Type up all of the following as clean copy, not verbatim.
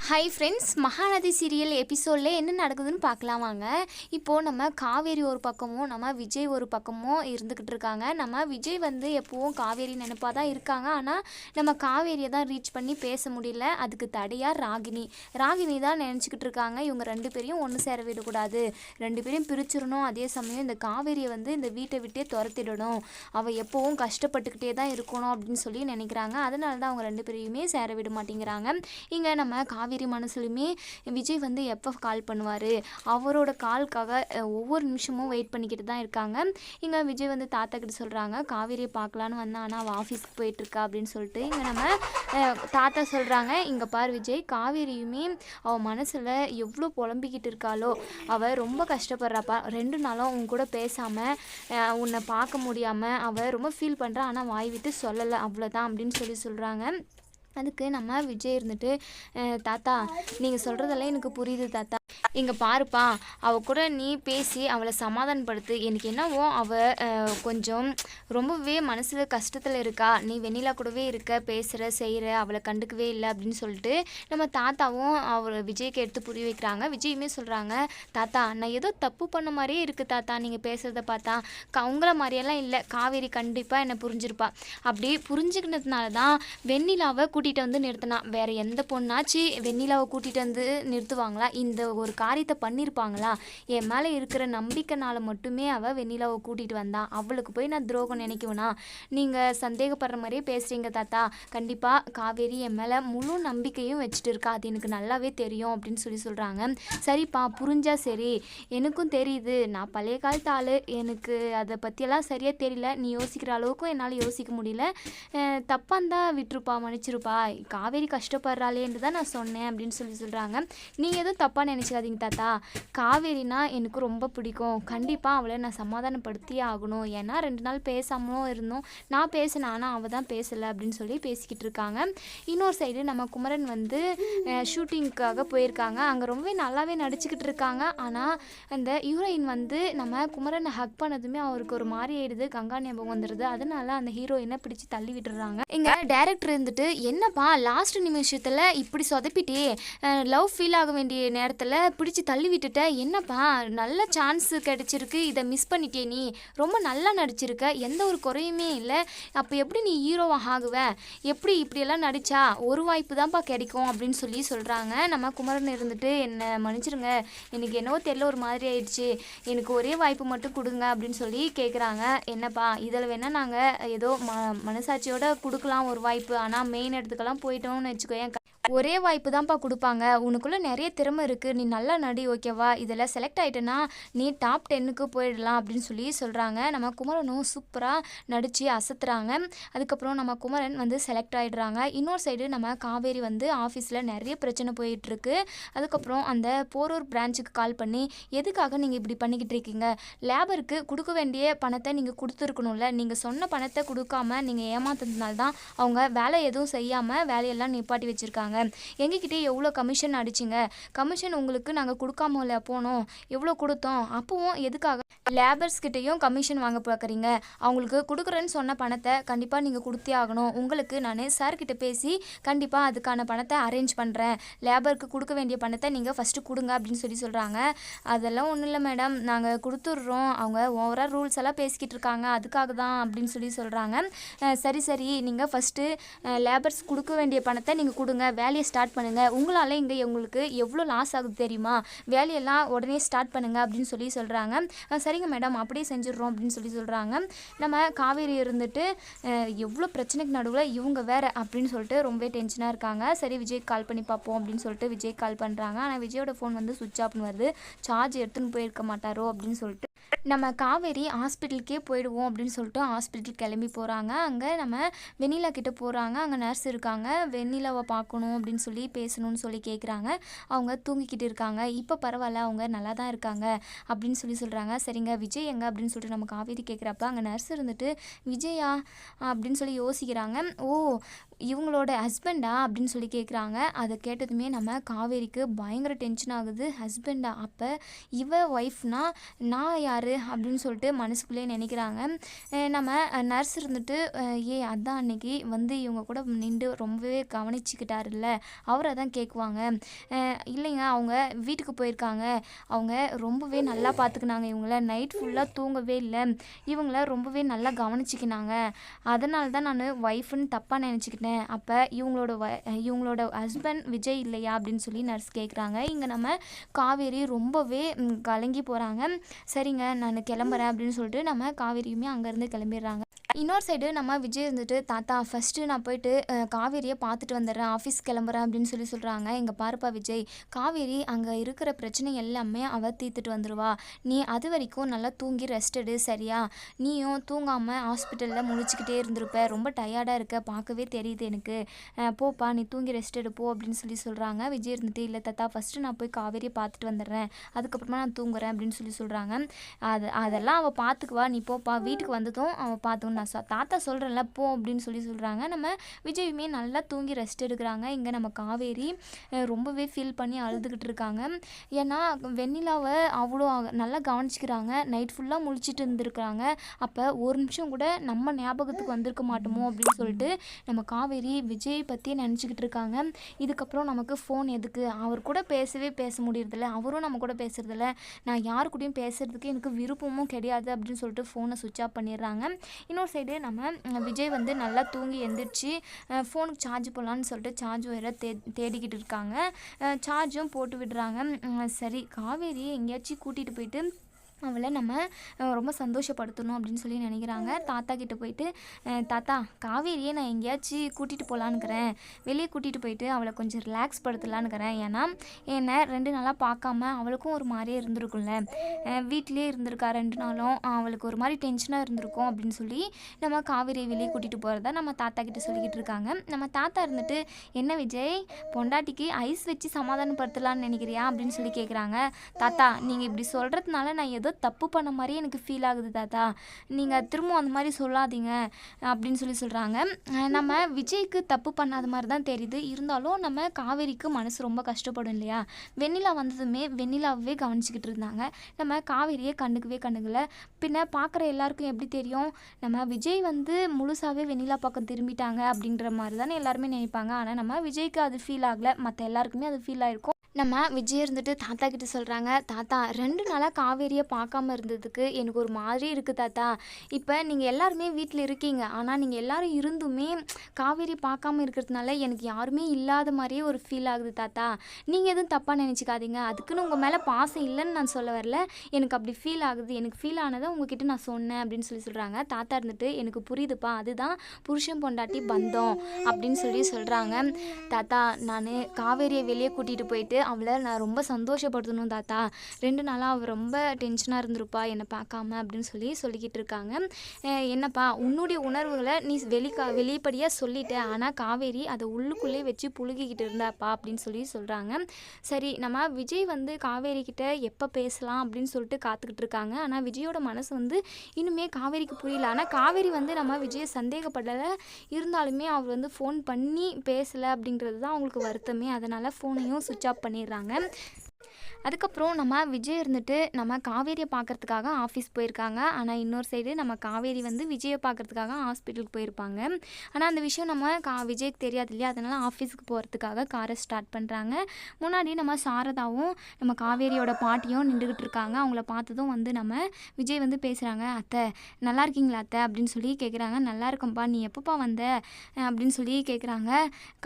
Hi friends, Mahanadi serial எபிசோடில் என்ன நடக்குதுன்னு பார்க்கலாம் வாங்க. இப்போது நம்ம காவேரி ஒரு பக்கமும் நம்ம விஜய் ஒரு பக்கமும் இருந்துக்கிட்டு இருக்காங்க. நம்ம விஜய் வந்து எப்போவும் காவேரி நினைப்பாக தான் இருக்காங்க. ஆனால் நம்ம காவேரியை தான் ரீச் பண்ணி பேச முடியல. அதுக்கு தடையாக ராகினி தான் நினச்சிக்கிட்டு இருக்காங்க. இவங்க ரெண்டு பேரையும் ஒன்று சேர விடக்கூடாது, ரெண்டு பேரையும் பிரிச்சிடணும். அதே சமயம் இந்த காவேரியை வந்து இந்த வீட்டை விட்டே துரத்திடணும், அவள் எப்போவும் கஷ்டப்பட்டுக்கிட்டே தான் இருக்கணும் அப்படின்னு சொல்லி நினைக்கிறாங்க. அதனால தான் அவங்க ரெண்டு பேரையுமே சேர விட மாட்டேங்கிறாங்க. இங்கே நம்ம காவேரி மனசுலையுமே விஜய் வந்து எப்போ கால் பண்ணுவார், அவரோட கால்க்காக ஒவ்வொரு நிமிஷமும் வெயிட் பண்ணிக்கிட்டு தான் இருக்காங்க. இங்கே விஜய் வந்து தாத்தா கிட்ட சொல்கிறாங்க, காவேரியை பார்க்கலான்னு வந்தேன், ஆனால் அவள் ஆஃபீஸ்க்கு போயிட்டுருக்கா அப்படின்னு சொல்லிட்டு. இங்கே நம்ம தாத்தா சொல்கிறாங்க, இங்கே பார் விஜய், காவேரியுமே அவள் மனசில் எவ்வளோ புலம்பிக்கிட்டு இருக்காளோ, அவள் ரொம்ப கஷ்டப்படுறாப்பா. 2 நாளும் உன் கூட பேசாமல் உன்னை பார்க்க முடியாமல் அவள் ரொம்ப ஃபீல் பண்ணுறா, ஆனால் வாய் விட்டு சொல்லலை, அவ்வளோதான் அப்படின்னு சொல்கிறாங்க. அதுக்கு நம்ம விஜய் இருந்துட்டு, தாத்தா நீங்கள் சொல்கிறதெல்லாம் எனக்கு புரியுது தாத்தா, இங்கே பாருப்பா, அவள் கூட நீ பேசி அவளை சமாதானப்படுத்து. எனக்கு என்னவோ அவள் கொஞ்சம் ரொம்பவே மனசில் கஷ்டத்தில் இருக்கா, நீ வெண்ணிலா கூடவே இருக்க, பேசுகிற செய்கிற, அவளை கண்டுக்கவே இல்லை அப்படின்னு சொல்லிட்டு நம்ம தாத்தாவும் அவர் விஜய்க்கு எடுத்து புரிய வைக்கிறாங்க. விஜயுமே சொல்கிறாங்க, தாத்தா நான் ஏதோ தப்பு பண்ண மாதிரியே இருக்குது தாத்தா, நீங்கள் பேசுகிறத பார்த்தா உங்களை மாதிரியெல்லாம் இல்லை, காவேரி கண்டிப்பாக என்னை புரிஞ்சிருப்பா. அப்படி புரிஞ்சுக்கினதுனால தான் வெண்ணிலாவை கூட்டிகிட்டு வந்து நிறுத்தினா. வேறு எந்த பொண்ணாச்சு வெண்ணிலாவை கூட்டிகிட்டு வந்து நிறுத்துவாங்களா? இந்த ஒரு காரியத்தை பண்ணியிருப்பாங்களா? என் மேலே இருக்கிற நம்பிக்கைனால மட்டுமே அவள் வெண்ணிலாவை கூட்டிகிட்டு வந்தா, அவளுக்கு போய் நான் துரோகம் நினைக்குவேனா? நீங்கள் சந்தேகப்படுற மாதிரியே பேசுகிறீங்க தாத்தா, கண்டிப்பாக காவேரி என் மேலே முழு நம்பிக்கையும் வச்சுட்டு இருக்கா, அது எனக்கு நல்லாவே தெரியும் அப்படின்னு சொல்கிறாங்க. சரிப்பா, புரிஞ்சா சரி, எனக்கும் தெரியுது, நான் பழைய காலத்து ஆள், எனக்கு அதை பற்றியெல்லாம் சரியாக தெரியல, நீ யோசிக்கிற அளவுக்கும் என்னால் யோசிக்க முடியல, தப்பாக இருந்தால் விட்டுருப்பா, மன்னிச்சிருப்பா, காவேரி கஷ்டப்படுறாளேன்னு தான் நான் சொன்னேன் அப்படின்னு சொல்கிறாங்க. நீங்கள் எதுவும் தப்பாக நினச்சிக்காதீங்க தாத்தா, காவேரினா எனக்கு ரொம்ப பிடிக்கும், கண்டிப்பாக அவளை நான் சமாதானப்படுத்தியே ஆகணும், ஏன்னா 2 நாள் பேசாமலும் இருந்தோம், நான் பேசினேன் ஆனால் அவள் தான் பேசலை அப்படின்னு சொல்லி பேசிக்கிட்டு இருக்காங்க. இன்னொரு சைடு நம்ம குமரன் வந்து ஷூட்டிங்க்காக போயிருக்காங்க. அங்கே ரொம்பவே நல்லாவே நடிச்சுக்கிட்டு இருக்காங்க. ஆனால் அந்த ஹீரோயின் வந்து நம்ம குமரனை ஹக் பண்ணதுமே அவருக்கு ஒரு மாதிரி ஆயிடுது, கங்கா ஞாபகம் வந்துடுது. அதனால அந்த ஹீரோயினை பிடிச்சி தள்ளி விட்டுறாங்க. இங்கே டைரக்டர் இருந்துட்டு, என்னப்பா லாஸ்ட் நிமிஷத்தில் இப்படி சொதப்பிட்டே, லவ் ஃபீல் ஆக வேண்டிய நேரத்தில் பிடிச்சி தள்ளி விட்டுட்ட, என்னப்பா நல்ல சான்ஸ் கிடைச்சிருக்கு, இதை மிஸ் பண்ணிட்டே, நீ ரொம்ப நல்லா நடிச்சிருக்க, எந்த ஒரு குறையுமே இல்லை, அப்போ எப்படி நீ ஹீரோவாக ஆகுவ, எப்படி இப்படியெல்லாம் நடித்தா ஒரு வாய்ப்பு தான்ப்பா கிடைக்கும் அப்படின்னு சொல்கிறாங்க. நம்ம குமரன் இருந்துட்டு, என்னை மன்னிச்சிருங்க, எனக்கு என்னவோ தெரியல, ஒரு மாதிரி ஆயிடுச்சு, எனக்கு ஒரே வாய்ப்பு மட்டும் கொடுங்க அப்படின்னு சொல்லி கேட்குறாங்க. என்னப்பா இதில் வேணால் நாங்கள் ஏதோ மனசாட்சியோட கொடுக்கலாம் ஒரு வாய்ப்பு, ஆனால் மெயின் இடத்துக்கெல்லாம் போயிட்டோம்னு வச்சுக்கோயேன், ஒரே வாய்ப்பு தான்ப்பா கொடுப்பாங்க, உனக்குள்ளே நிறைய திறமை இருக்குது, நீ நல்லா நடி, ஓகேவா, இதில் செலக்ட் ஆகிட்டேன்னா நீ டாப் 10க்கு போயிடலாம் அப்படின்னு சொல்கிறாங்க. நம்ம குமரனும் சூப்பராக நடித்து அசத்துறாங்க. அதுக்கப்புறம் நம்ம குமரன் வந்து செலக்ட் ஆகிடுறாங்க. இன்னொரு சைடு நம்ம காவேரி வந்து ஆஃபீஸில் நிறைய பிரச்சனை போயிட்டுருக்கு. அதுக்கப்புறம் அந்த போரூர் பிரான்ச்சுக்கு கால் பண்ணி, எதுக்காக நீங்கள் இப்படி பண்ணிக்கிட்டு இருக்கீங்க, லேபருக்கு கொடுக்க வேண்டிய பணத்தை நீங்கள் கொடுத்துருக்கணும்ல, நீங்கள் சொன்ன பணத்தை கொடுக்காம நீங்கள் ஏமாத்துறதுனால தான் அவங்க வேலை எதுவும் செய்யாமல் வேலையெல்லாம் நிப்பாட்டி வச்சுருக்காங்க, எங்ககிட்ட எவ்வளோ கமிஷன் அடிச்சிங்க, கமிஷன் உங்களுக்கு நாங்கள் கொடுக்காமல போனோம், எவ்வளோ கொடுத்தோம், அப்போவும் எதுக்காக லேபர்ஸ்கிட்டையும் கமிஷன் வாங்க பார்க்குறீங்க, அவங்களுக்கு கொடுக்குறேன்னு சொன்ன பணத்தை கண்டிப்பாக நீங்கள் கொடுத்தே ஆகணும், உங்களுக்கு நான் சார்கிட்ட பேசி கண்டிப்பாக அதுக்கான பணத்தை அரேஞ்ச் பண்ணுறேன், லேபருக்கு கொடுக்க வேண்டிய பணத்தை நீங்கள் ஃபஸ்ட்டு கொடுங்க அப்படின்னு சொல்கிறாங்க. அதெல்லாம் ஒன்றும் இல்லை மேடம், நாங்கள் கொடுத்துட்றோம், அவங்க ஓவரால் ரூல்ஸ் எல்லாம் பேசிக்கிட்டு இருக்காங்க, அதுக்காக தான் அப்படின்னு சொல்கிறாங்க. சரி நீங்கள் ஃபஸ்ட்டு லேபர்ஸ் கொடுக்க வேண்டிய பணத்தை நீங்கள் கொடுங்க, வேலையை ஸ்டார்ட் பண்ணுங்கள், உங்களால் இங்கே உங்களுக்கு எவ்வளோ லாஸ் ஆகுது தெரியுமா, வேலையெல்லாம் உடனே ஸ்டார்ட் பண்ணுங்கள் அப்படின்னு சொல்கிறாங்க. சரிங்க மேடம், அப்படியே செஞ்சிடுறோம் அப்படின்னு சொல்கிறாங்க. நம்ம காவேரி இருந்துட்டு, எவ்வளோ பிரச்சனைக்கு நடுவில் இவங்க வேறு அப்படின்னு சொல்லிட்டு ரொம்ப டென்ஷனாக இருக்காங்க. சரி விஜய் கால் பண்ணி பார்ப்போம் அப்படின்னு சொல்லிட்டு விஜய் கால் பண்ணுறாங்க. ஆனால் விஜயோட ஃபோன் வந்து சுவிட்ச் ஆஃப்னு வருது, சார்ஜ் எடுத்துன்னு போயிருக்க மாட்டாரோ அப்படின்னு சொல்லிட்டு நம்ம காவேரி ஹாஸ்பிட்டலுக்கே போயிடுவோம் அப்படின்னு சொல்லிட்டு ஹாஸ்பிட்டல் கிளம்பி போகிறாங்க. அங்கே நம்ம வெண்ணிலா கிட்டே போகிறாங்க. அங்கே நர்ஸ் இருக்காங்க, வெண்ணிலாவை பார்க்கணும் அப்படின்னு சொல்லி பேசணும்னு சொல்லி கேட்குறாங்க. அவங்க தூங்கிக்கிட்டு இருக்காங்க. இப்போ பரவாயில்ல, அவங்க நல்லா தான் இருக்காங்க அப்படின்னு சொல்கிறாங்க. சரிங்க விஜய் எங்கே அப்படின்னு சொல்லிட்டு நம்ம காவேரி கேட்குறப்ப அங்கே நர்ஸ் இருந்துட்டு, விஜயா அப்படின்னு சொல்லி யோசிக்கிறாங்க. ஓ இவங்களோட ஹஸ்பண்டா அப்படின்னு சொல்லி கேட்குறாங்க. அதை கேட்டதுமே நம்ம காவேரிக்கு பயங்கர டென்ஷன் ஆகுது. ஹஸ்பண்டா? அப்போ இவ ஒய்ஃப்னா நான் யார் அப்படின்னு சொல்லிட்டு மனசுக்குள்ளேயே நினைக்கிறாங்க. நம்ம நர்ஸ் இருந்துட்டு அதான் அன்னைக்கு வந்து இவங்க கூட நின்று ரொம்பவே கவனிச்சுக்கிட்டாருல்ல, அவரை தான் கேட்குவாங்க. இல்லைங்க, அவங்க வீட்டுக்கு போயிருக்காங்க, அவங்க ரொம்பவே நல்லா பார்த்துக்கினாங்க இவங்கள, நைட் ஃபுல்லாக தூங்கவே இல்லை, இவங்கள ரொம்பவே நல்லா கவனிச்சிக்கினாங்க, அதனால தான் நான் ஒய்ஃப்னு தப்பாக நினச்சிக்கிட்டேன். அப்போ இவங்களோட ஹஸ்பண்ட் விஜய் இல்லையா அப்படின்னு சொல்லி நர்ஸ் கேட்குறாங்க. இங்கே நம்ம காவேரி ரொம்பவே கலங்கி போகிறாங்க. சரிங்க, நான் கிளம்புறேன் அப்படின்னு சொல்லிட்டு நம்ம காவேரியுமே அங்கேருந்து கிளம்பிடுறாங்க. இன்னொரு சைடு நம்ம விஜய் இருந்துட்டு, தாத்தா ஃபஸ்ட்டு நான் போயிட்டு காவேரியை பார்த்துட்டு வந்துடுறேன், ஆஃபீஸ் கிளம்புறேன் அப்படின்னு சொல்லி சொல்கிறாங்க. இங்கே பாருப்பா விஜய், காவேரி அங்கே இருக்கிற பிரச்சனை எல்லாமே அவள் தீர்த்துட்டு வந்துடுவா, நீ அது வரைக்கும் நல்லா தூங்கி ரெஸ்ட் எடு, சரியா? நீயும் தூங்காமல் ஹாஸ்பிட்டலில் முழிச்சிக்கிட்டே இருந்திருப்ப, ரொம்ப டயர்டாக இருக்க, பார்க்கவே தெரியுது எனக்கு, போப்பா நீ தூங்கி ரெஸ்ட் எடுப்போ அப்படின்னு சொல்லி சொல்கிறாங்க. விஜய் இருந்துட்டு, இல்லை தாத்தா ஃபஸ்ட்டு நான் போய் காவேரியை பார்த்துட்டு வந்துடுறேன், அதுக்கப்புறமா நான் தூங்குறேன் அப்படின்னு சொல்லி சொல்கிறாங்க. அதெல்லாம் அவள் பார்த்துக்குவா, நீ போப்பா, வீட்டுக்கு வந்ததும் அவள் பார்த்துக்கணும், நான் தாத்தா சொல்கிறேன்ல போ அப்படின்னு சொல்லி சொல்கிறாங்க. நம்ம விஜயுமே நல்லா தூங்கி ரெஸ்ட் எடுக்கிறாங்க. இங்கே நம்ம காவேரி ரொம்பவே ஃபீல் பண்ணி அழுதுகிட்டு இருக்காங்க. ஏன்னா வெண்ணிலாவை அவ்வளோ நல்லா கவனிச்சிக்கிறாங்க, நைட் ஃபுல்லாக முழிச்சிட்டு இருந்திருக்கிறாங்க. அப்போ ஒரு நிமிஷம் கூட நம்ம ஞாபகத்துக்கு வந்திருக்க மாட்டோமோ அப்படின்னு சொல்லிட்டு நம்ம காவேரி விஜய் பற்றி நினச்சிக்கிட்டு இருக்காங்க. இதுக்கப்புறம் நமக்கு ஃபோன் எதுக்கு, அவர் கூட பேச முடியறதில்ல, அவரும் நம்ம கூட பேசுறதில்ல, நான் யாரு கூடயும் பேசுறதுக்கு எனக்கு விருப்பமும் கிடையாது அப்படின்னு சொல்லிட்டு ஃபோனை சுவிட்ச் ஆஃப் பண்ணிடுறாங்க. இன்னொரு சைடு நம்ம விஜய் வந்து நல்லா தூங்கி எந்திரிச்சு ஃபோனுக்கு சார்ஜ் போடலான்னு சொல்லிட்டு சார்ஜ் வேறு தேடிக்கிட்டு இருக்காங்க. சார்ஜும் போட்டு விடுறாங்க. சரி, காவேரி எங்கேயாச்சும் கூட்டிகிட்டு போயிட்டு அவளை நம்ம ரொம்ப சந்தோஷப்படுத்தணும் அப்படின்னு சொல்லி நினைக்கிறாங்க. தாத்தா கிட்டே போயிட்டு, தாத்தா காவேரியை நான் எங்கேயாச்சும் கூட்டிகிட்டு போகலான்னுக்கிறேன், வெளியே கூட்டிகிட்டு போயிட்டு அவளை கொஞ்சம் ரிலாக்ஸ் படுத்தலான்னுக்கிறேன், ஏன்னா என்னை 2 நாளாக பார்க்காம அவளுக்கும் ஒரு மாதிரியே இருந்திருக்கும்ல, வீட்டிலே இருந்திருக்கா 2 நாளும், அவளுக்கு ஒரு மாதிரி டென்ஷனாக இருந்திருக்கும் அப்படின்னு சொல்லி நம்ம காவேரியை வெளியே கூட்டிகிட்டு போகிறதா நம்ம தாத்தா கிட்டே சொல்லிக்கிட்டு இருக்காங்க. நம்ம தாத்தா இருந்துட்டு, என்ன விஜய், பொண்டாட்டிக்கு ஐஸ் வச்சு சமாதானப்படுத்தலான்னு நினைக்கிறியா அப்படின்னு சொல்லி கேட்குறாங்க. தாத்தா நீங்கள் இப்படி சொல்கிறதுனால நான் ஏதோ தப்பு பண்ண மாதிரி எனக்கு ஃபீல் ஆகுது தாத்தா, நீங்கள் திரும்ப அந்த மாதிரி சொல்லாதீங்க அப்படின்னு சொல்லி சொல்கிறாங்க. நம்ம விஜய்க்கு தப்பு பண்ணாத மாதிரி தான் தெரியுது, இருந்தாலும் நம்ம காவேரிக்கு மனசு ரொம்ப கஷ்டப்படும் இல்லையா. வெண்ணிலா வந்ததுமே வெண்ணிலாவே கவனிச்சிக்கிட்டு இருந்தாங்க, நம்ம காவேரியை கண்டுக்கல. பின்ன பார்க்குற எல்லாருக்கும் எப்படி தெரியும், நம்ம விஜய் வந்து முழுசாகவே வெண்ணிலா பக்கம் திரும்பிட்டாங்க அப்படின்ற மாதிரி தானே எல்லாருமே நினைப்பாங்க. ஆனால் நம்ம விஜய்க்கு அது ஃபீல் ஆகலை, மற்ற எல்லாருக்குமே அது ஃபீல் ஆகிருக்கும். நம்ம விஜய் இருந்துட்டு தாத்தா கிட்ட சொல்கிறாங்க, தாத்தா 2 நாளாக காவேரியை பார்க்காம இருந்ததுக்கு எனக்கு ஒரு மாதிரி இருக்குது தாத்தா, இப்போ நீங்கள் எல்லாருமே வீட்டில் இருக்கீங்க, ஆனால் நீங்கள் எல்லோரும் இருந்துமே காவேரி பார்க்காம இருக்கிறதுனால எனக்கு யாருமே இல்லாத மாதிரியே ஒரு ஃபீல் ஆகுது தாத்தா, நீங்கள் எதுவும் தப்பாக நினச்சிக்காதீங்க, அதுக்குன்னு உங்கள் மேலே பாசம் இல்லைன்னு நான் சொல்ல வரல, எனக்கு அப்படி ஃபீல் ஆகுது, எனக்கு ஃபீல் ஆனதை உங்ககிட்ட நான் சொன்னேன் அப்படின்னு சொல்லி சொல்கிறாங்க. தாத்தா இருந்துட்டு, எனக்கு புரியுதுப்பா, அதுதான் புருஷன் பொண்டாட்டி பந்தம் அப்படின்னு சொல்லி சொல்கிறாங்க. தாத்தா நான் காவேரியை வெளியே கூட்டிகிட்டு போயிட்டு அவளை நான் ரொம்ப சந்தோஷப்படுத்தணும் தாத்தா, 2 நாளாக அவள் ரொம்ப டென்ஷனாக இருந்திருப்பா என்னை பார்க்காம அப்படின்னு சொல்லிக்கிட்டு இருக்காங்க. என்னப்பா உன்னுடைய உணர்வுகளை நீ வெளிப்படையாக சொல்லிட்ட, ஆனால் காவேரி அதை உள்ளுக்குள்ளே வச்சு புழுகிக்கிட்டு இருந்தாப்பா அப்படின்னு சொல்கிறாங்க. சரி, நம்ம விஜய் வந்து காவேரி கிட்ட எப்போ பேசலாம் அப்படின்னு சொல்லிட்டு காத்துக்கிட்டு இருக்காங்க. ஆனால் விஜயோட மனசு வந்து இன்னுமே காவேரிக்கு புரியல. ஆனால் காவேரி வந்து நம்ம விஜயை சந்தேகப்படலை, இருந்தாலுமே அவர் வந்து ஃபோன் பண்ணி பேசலை அப்படிங்கிறது தான் அவங்களுக்கு வருத்தமே. அதனால் ஃபோனையும் சுவிட்ச் ஆஃப் பண்ணிடுறாங்க. அதுக்கப்புறம் நம்ம விஜய் இருந்துட்டு நம்ம காவேரியை பார்க்குறதுக்காக ஆஃபீஸ் போயிருக்காங்க. ஆனால் இன்னொரு சைடு நம்ம காவேரி வந்து விஜயை பார்க்குறதுக்காக ஹாஸ்பிட்டலுக்கு போயிருப்பாங்க. ஆனால் அந்த விஷயம் நம்ம விஜய்க்கு தெரியாது இல்லையா, அதனால் ஆஃபீஸுக்கு போகிறதுக்காக காரை ஸ்டார்ட் பண்ணுறாங்க. முன்னாடி நம்ம சாரதாவும் நம்ம காவேரியோட பாட்டியும் நின்றுக்கிட்டு இருக்காங்க. அவங்கள பார்த்ததும் வந்து நம்ம விஜய் வந்து பேசுகிறாங்க. அத்தை நல்லா இருக்கீங்களா அத்தை அப்படின்னு சொல்லி கேட்குறாங்க. நல்லா இருக்கேன்ப்பா, நீ எப்போப்பா வந்த அப்படின்னு சொல்லி கேட்குறாங்க.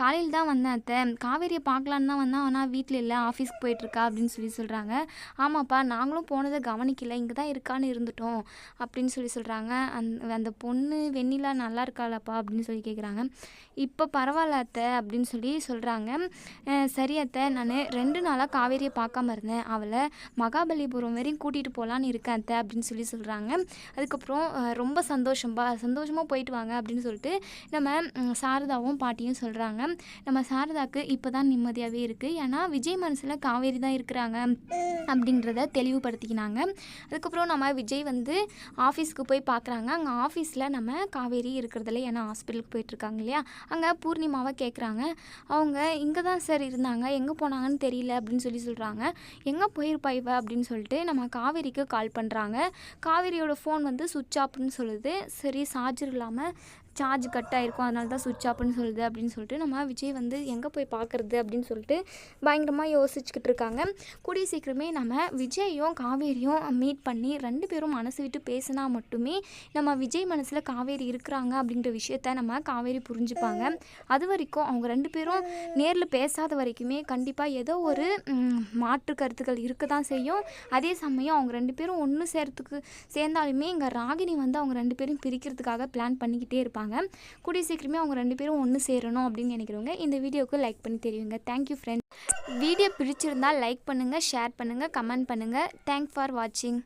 காலையில் தான் வந்தேன் அத்தை, காவேரியை பார்க்கலான்னு தான் வந்தேன், ஆனால் வீட்டில் இல்லை, ஆஃபீஸ்க்கு போயிட்டுருக்கா அப்படின்னு சொல்கிறாங்க. ஆமாப்பா, நாங்களும் போனதை கவனிக்கல, இங்கே தான் இருக்கான்னு இருந்துட்டோம் அப்படின்னு சொல்கிறாங்க. அந்த பொண்ணு வெண்ணிலா நல்லா இருக்காளாப்பா அப்படின்னு சொல்லி கேட்குறாங்க. இப்போ பரவாயில்ல அத்தை அப்படின்னு சொல்கிறாங்க. சரி அத்தை, நான் 2 நாளாக காவேரியை பார்க்காம இருந்தேன், அவளை மகாபலிபுரம் வரையும் கூட்டிகிட்டு போகலான்னு இருக்கேன் அத்தை அப்படின்னு சொல்கிறாங்க. அதுக்கப்புறம் ரொம்ப சந்தோஷமாக போயிட்டு வாங்க அப்படின்னு சொல்லிட்டு நம்ம சாரதாவும் பாட்டியும் சொல்கிறாங்க. நம்ம சாரதாவுக்கு இப்போ தான் நிம்மதியாகவே இருக்குது, ஏன்னா விஜய் மனசில் காவேரி தான் தான் இருக்கிறாங்க அப்படின்றத தெளிவுபடுத்திக்கினாங்க. அதுக்கப்புறம் நம்ம விஜய் வந்து ஆஃபீஸ்க்கு போய் பார்க்குறாங்க. அங்கே ஆஃபீஸில் நம்ம காவேரி இருக்கிறதில்ல, ஏன்னா ஹாஸ்பிட்டலுக்கு போயிட்டுருக்காங்க இல்லையா. அங்கே பூர்ணிமாவை கேட்குறாங்க. அவங்க இங்கே தான் சார் இருந்தாங்க, எங்கே போனாங்கன்னு தெரியல அப்படின்னு சொல்கிறாங்க. எங்கே போயிருப்பா இவ அப்படின்னு சொல்லிட்டு நம்ம காவேரிக்கு கால் பண்ணுறாங்க. காவேரியோட ஃபோன் வந்து சுவிட்ச் ஆஃப்னு சொல்லுது. சரி, சார்ஜர் இல்லாமல் சார்ஜ் கட் ஆகிருக்கும், அதனால தான் சுவிட்ச் ஆஃப்னு சொல்லுது அப்படின்னு சொல்லிட்டு நம்ம விஜய் வந்து எங்கே போய் பார்க்குறது அப்படின்னு சொல்லிட்டு பயங்கரமாக யோசிச்சுக்கிட்டு இருக்காங்க. கூடிய சீக்கிரமே நம்ம விஜயும் காவேரியும் மீட் பண்ணி 2 பேரும் மனசு விட்டு பேசினா மட்டுமே நம்ம விஜய் மனசில் காவேரி இருக்கிறாங்க அப்படின்ற விஷயத்த நம்ம காவேரி புரிஞ்சுப்பாங்க. அது வரைக்கும் அவங்க 2 பேரும் நேரில் பேசாத வரைக்குமே கண்டிப்பாக ஏதோ ஒரு மாற்று கருத்துக்கள் இருக்க தான் செய்யும். அதே சமயம் அவங்க 2 பேரும் ஒன்று சேர்ந்தாலுமே இங்கே ராகினி வந்து அவங்க 2 பேரும் பிரிக்கிறதுக்காக பிளான் பண்ணிக்கிட்டே இருப்பாங்க. கூடிய சீக்கிரமே அவங்க 2 பேரும் ஒன்று சேரணும் அப்படின்னு நினைக்கிறவங்க இந்த வீடியோவுக்கு லைக் பண்ணி தெரியுங்க. Thank you friends. வீடியோ பிடிச்சிருந்தால் லைக் பண்ணுங்கள், ஷேர் பண்ணுங்கள், கமெண்ட் பண்ணுங்கள். தேங்க்ஸ் ஃபார் வாட்சிங்.